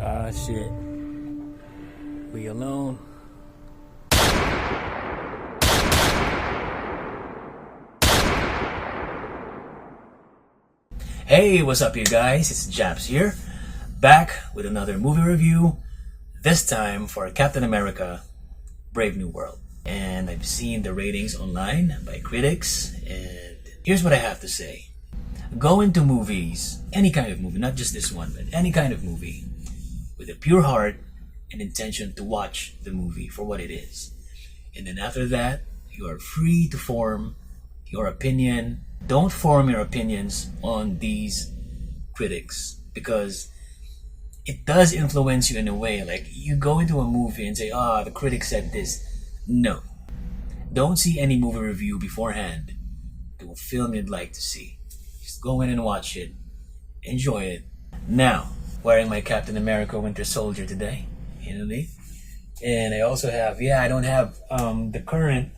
Ah, shit. We alone. Hey, what's up you guys? It's Japs here, back with another movie review, this time for Captain America Brave New World. And I've seen the ratings online by critics, and here's what I have to say. Go into movies, any kind of movie, not just this one, but any kind of movie, with a pure heart and intention to watch the movie for what it is. And then after that, you are free to form your opinion. Don't form your opinions on these critics, because it does influence you in a way. Like, you go into a movie and say, the critic said this. No. Don't see any movie review beforehand to a film you'd like to see. Just go in and watch it. Enjoy it. Now, wearing my Captain America Winter Soldier today. You know what I mean? And I also have, I don't have the current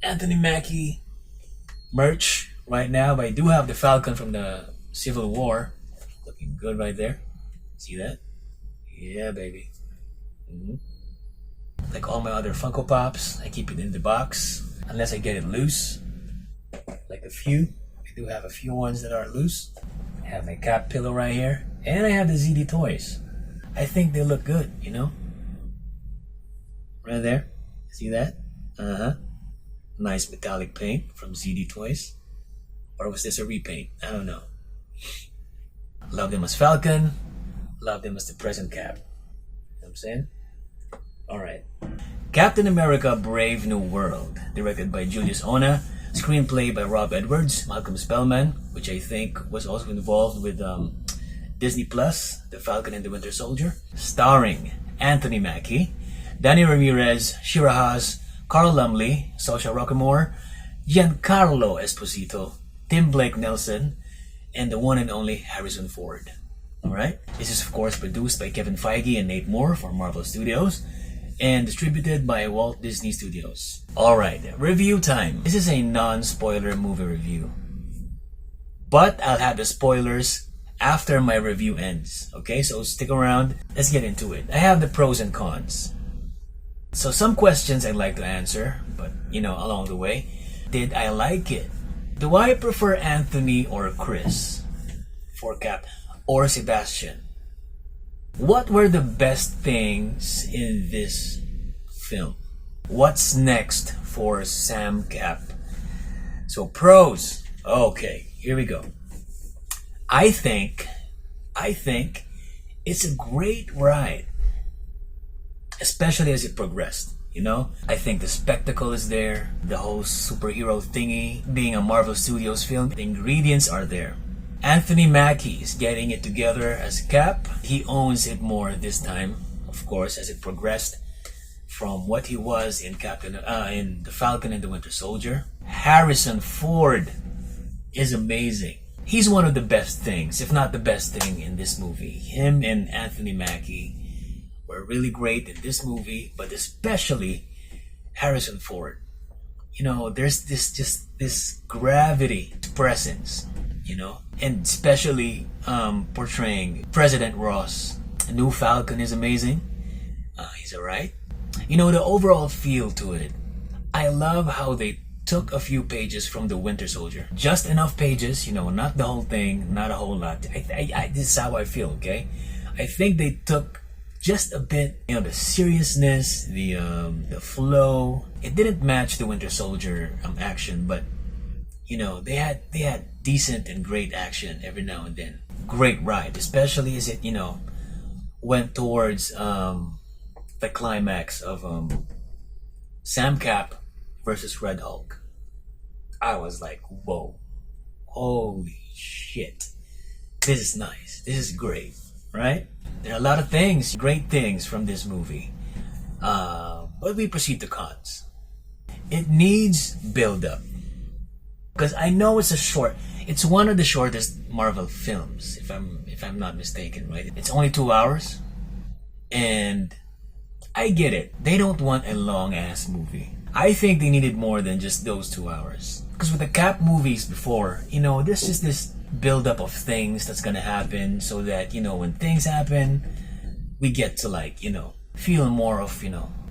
Anthony Mackie merch right now, but I do have the Falcon from the Civil War. Looking good right there. See that? Yeah, baby. Like all my other Funko Pops, I keep it in the box unless I get it loose. Like a few. I do have a few ones that are loose. I have my Cap pillow right here. And I have the ZD toys. I think they look good, you know? Right there. See that? Nice metallic paint from ZD Toys. Or was this a repaint? I don't know. Love them as Falcon. Love them as the present Cap. You know what I'm saying? Alright. Captain America Brave New World. Directed by Julius Ona. Screenplay by Rob Edwards. Malcolm Spellman, which I think was also involved with Disney Plus, The Falcon and the Winter Soldier. Starring Anthony Mackie, Danny Ramirez, Shira Haas, Carl Lumley, Saoirse Rockamore, Giancarlo Esposito, Tim Blake Nelson, and the one and only Harrison Ford. Alright? This is of course produced by Kevin Feige and Nate Moore for Marvel Studios, and distributed by Walt Disney Studios. Alright, review time. This is a non-spoiler movie review, but I'll have the spoilers after my review ends. Okay, so stick around. Let's get into it. I have the pros and cons. So some questions I'd like to answer, but along the way. Did I like it? Do I prefer Anthony or Chris for Cap, or Sebastian? What were the best things in this film? What's next for Sam Cap? So pros. Okay, here we go. I think it's a great ride, especially as it progressed. I think the spectacle is there, the whole superhero thingy. Being a Marvel Studios film, the ingredients are there. Anthony Mackie is getting it together as Cap. He owns it more this time, of course, as it progressed from what he was in in The Falcon and the Winter Soldier. Harrison Ford is amazing. He's one of the best things, if not the best thing in this movie. Him and Anthony Mackie were really great in this movie, but especially Harrison Ford. There's this gravity presence, and especially portraying President Ross. The new Falcon is amazing. He's alright. The overall feel to it. I love how they took a few pages from the Winter Soldier. Just enough pages, not the whole thing, not a whole lot. This is how I feel, okay? I think they took just a bit, the seriousness, the flow. It didn't match the Winter Soldier action, but they had decent and great action every now and then. Great ride, especially as it went towards the climax of Sam Cap versus Red Hulk. I was like, whoa, holy shit, this is nice, this is great, right? There are a lot of things, great things from this movie, but we proceed to cons. It needs build-up, because I know it's one of the shortest Marvel films, if I'm not mistaken, right? It's only 2 hours, and I get it, they don't want a long ass movie. I think they needed more than just those 2 hours. Because with the Cap movies before, there's just this build-up of things that's gonna happen, so that, when things happen, we get to feel more of,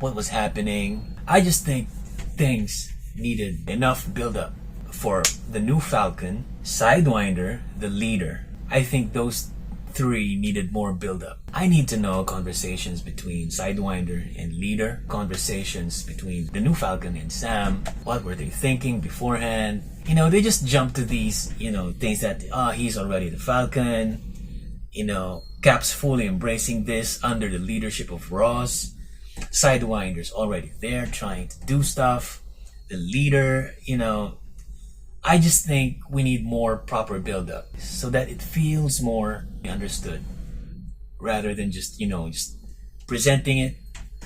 what was happening. I just think things needed enough build up for the new Falcon, Sidewinder, the leader. I think those three needed more build up. I need to know conversations between Sidewinder and leader, conversations between the new Falcon and Sam. What were they thinking beforehand? They just jump to these, things that, he's already the Falcon. Cap's fully embracing this under the leadership of Ross. Sidewinder's already there trying to do stuff. The leader, I just think we need more proper build up so that it feels more understood rather than just presenting it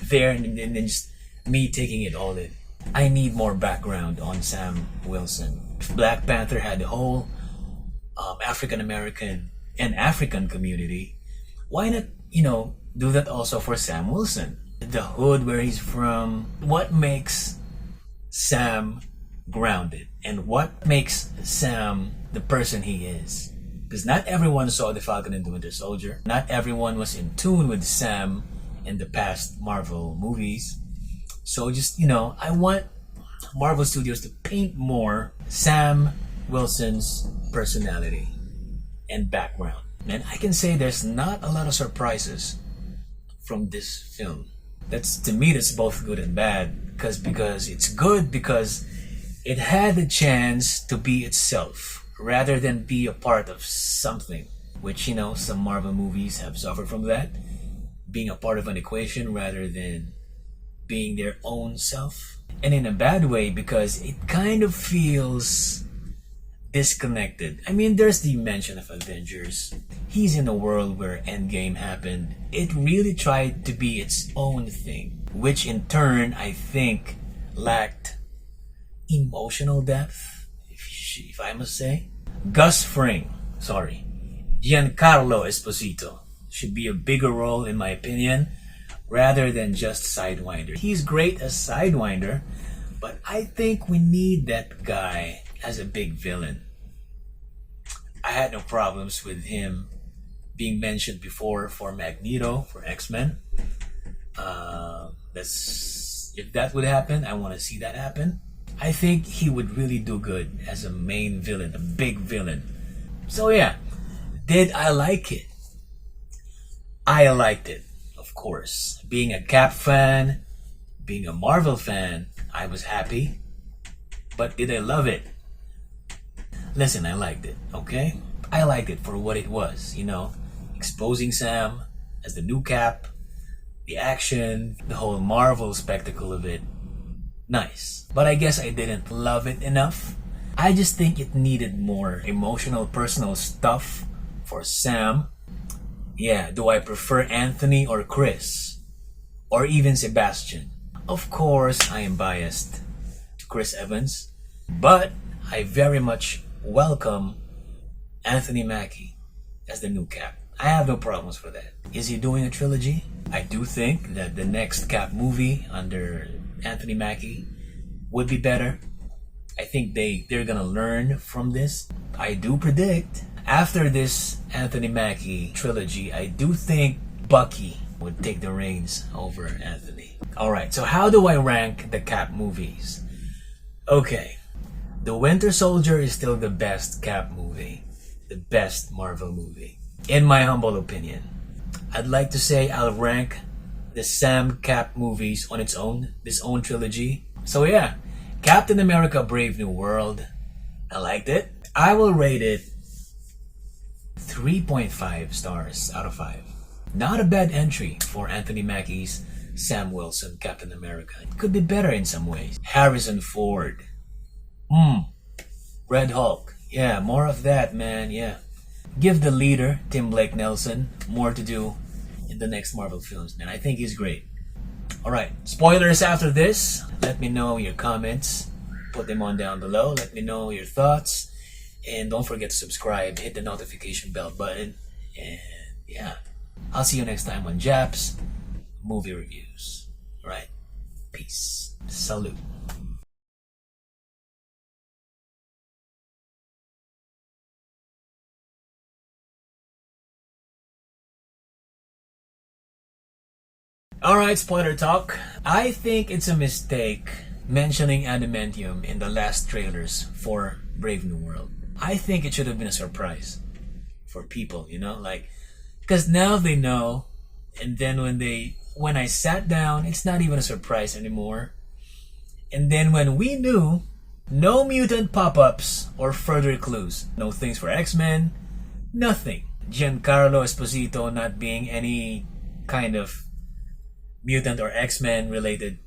there and then just me taking it all in. I need more background on Sam Wilson. If Black Panther had the whole African American and African community, why not, do that also for Sam Wilson? The hood where he's from, what makes Sam grounded and what makes Sam the person he is? Because not everyone saw the Falcon and the Winter Soldier. Not everyone was in tune with Sam in the past Marvel movies. So just, I want Marvel Studios to paint more Sam Wilson's personality and background. And I can say there's not a lot of surprises from this film. To me, that's both good and bad. Because it's good because it had the chance to be itself rather than be a part of something, which, some Marvel movies have suffered from that. Being a part of an equation rather than being their own self. And in a bad way because it kind of feels disconnected. I mean, there's the mention of Avengers. He's in a world where Endgame happened. It really tried to be its own thing, which in turn I think lacked emotional depth, if I must say. Giancarlo Esposito should be a bigger role in my opinion, rather than just Sidewinder. He's great as Sidewinder, but I think we need that guy as a big villain. I had no problems with him being mentioned before for Magneto, for X-Men. If that would happen, I want to see that happen. I think he would really do good as a main villain, a big villain. So yeah, did I like it? I liked it, of course. Being a Cap fan, being a Marvel fan, I was happy. But did I love it? Listen, I liked it, okay? I liked it for what it was, exposing Sam as the new Cap, the action, the whole Marvel spectacle of it. Nice. But I guess I didn't love it enough. I just think it needed more emotional, personal stuff for Sam. Yeah, do I prefer Anthony or Chris? Or even Sebastian? Of course, I am biased to Chris Evans. But I very much welcome Anthony Mackie as the new Cap. I have no problems for that. Is he doing a trilogy? I do think that the next Cap movie under Anthony Mackie would be better. I think they're gonna learn from this. I do predict after this Anthony Mackie trilogy, I do think Bucky would take the reins over Anthony. Alright, so how do I rank the Cap movies? Okay, The Winter Soldier is still the best Cap movie. The best Marvel movie. In my humble opinion. I'd like to say I'll rank the Sam Cap movies on its own, this own trilogy. So yeah, Captain America Brave New World. I liked it. I will rate it 3.5 stars out of 5. Not a bad entry for Anthony Mackie's Sam Wilson Captain America. It could be better in some ways. Harrison Ford. Red Hulk. Yeah, more of that, man. Yeah. Give the leader, Tim Blake Nelson, more to do in the next Marvel films, man. I think he's great. Alright, spoilers after this. Let me know your comments. Put them on down below. Let me know your thoughts. And don't forget to subscribe. Hit the notification bell button. And yeah, I'll see you next time on Japs Movie Reviews. Alright, peace. Salute. Alright, spoiler talk. I think it's a mistake mentioning adamantium in the last trailers for Brave New World. I think it should have been a surprise for people, like, because now they know, and then when I sat down, it's not even a surprise anymore. And then when we knew, no mutant pop-ups or further clues. No things for X-Men, nothing. Giancarlo Esposito not being any kind of mutant or X-Men related,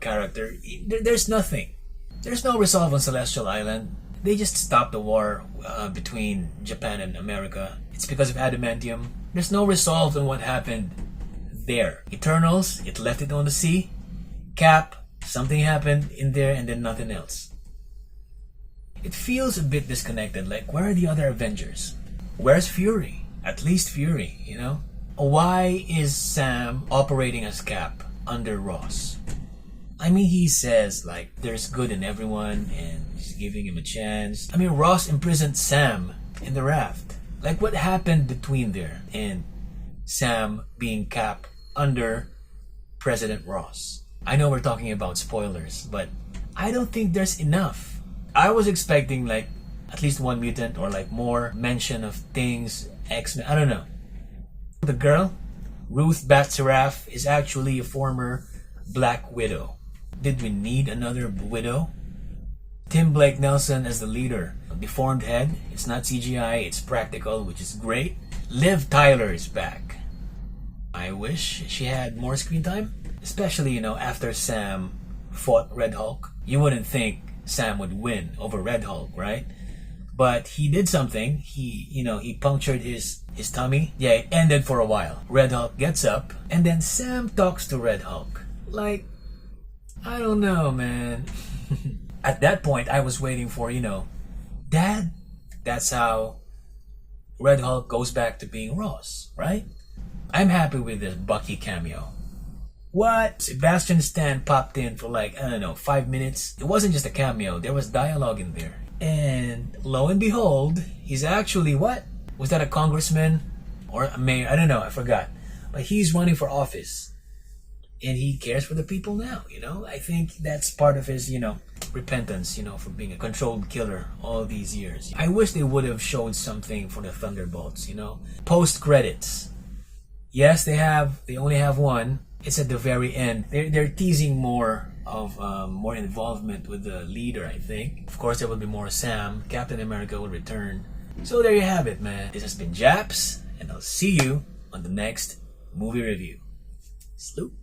character. There's nothing. There's no resolve on Celestial Island. They just stopped the war between Japan and America. It's because of adamantium. There's no resolve on what happened there. Eternals, it left it on the sea. Cap, something happened in there and then nothing else. It feels a bit disconnected. Like, where are the other Avengers? Where's Fury? At least Fury, Why is Sam operating as Cap under Ross? I mean, he says, like, there's good in everyone and he's giving him a chance. I mean, Ross imprisoned Sam in the raft. Like, what happened between there and Sam being Cap under President Ross? I know we're talking about spoilers, but I don't think there's enough. I was expecting, like, at least one mutant or, like, more mention of things, X-Men, I don't know. The girl, Ruth Bat-Seraph, is actually a former Black Widow. Did we need another Widow? Tim Blake Nelson as the leader. A deformed head. It's not CGI, it's practical, which is great. Liv Tyler is back. I wish she had more screen time. Especially, after Sam fought Red Hulk. You wouldn't think Sam would win over Red Hulk, right? But he did something. He punctured his tummy. Yeah, it ended for a while. Red Hulk gets up, and then Sam talks to Red Hulk. Like, I don't know, man. At that point, I was waiting for, Dad. That's how Red Hulk goes back to being Ross, right? I'm happy with this Bucky cameo. What? Sebastian Stan popped in for 5 minutes. It wasn't just a cameo. There was dialogue in there. And lo and behold, he's actually what? Was that a congressman or a mayor? I don't know. I forgot. But he's running for office. And he cares for the people now, I think that's part of his, repentance, for being a controlled killer all these years. I wish they would have showed something for the Thunderbolts, Post credits. Yes, they only have one. It's at the very end. They're teasing more of more involvement with the leader, I think. Of course, there will be more Sam. Captain America will return. So there you have it, man. This has been Japs, and I'll see you on the next movie review. Sloop.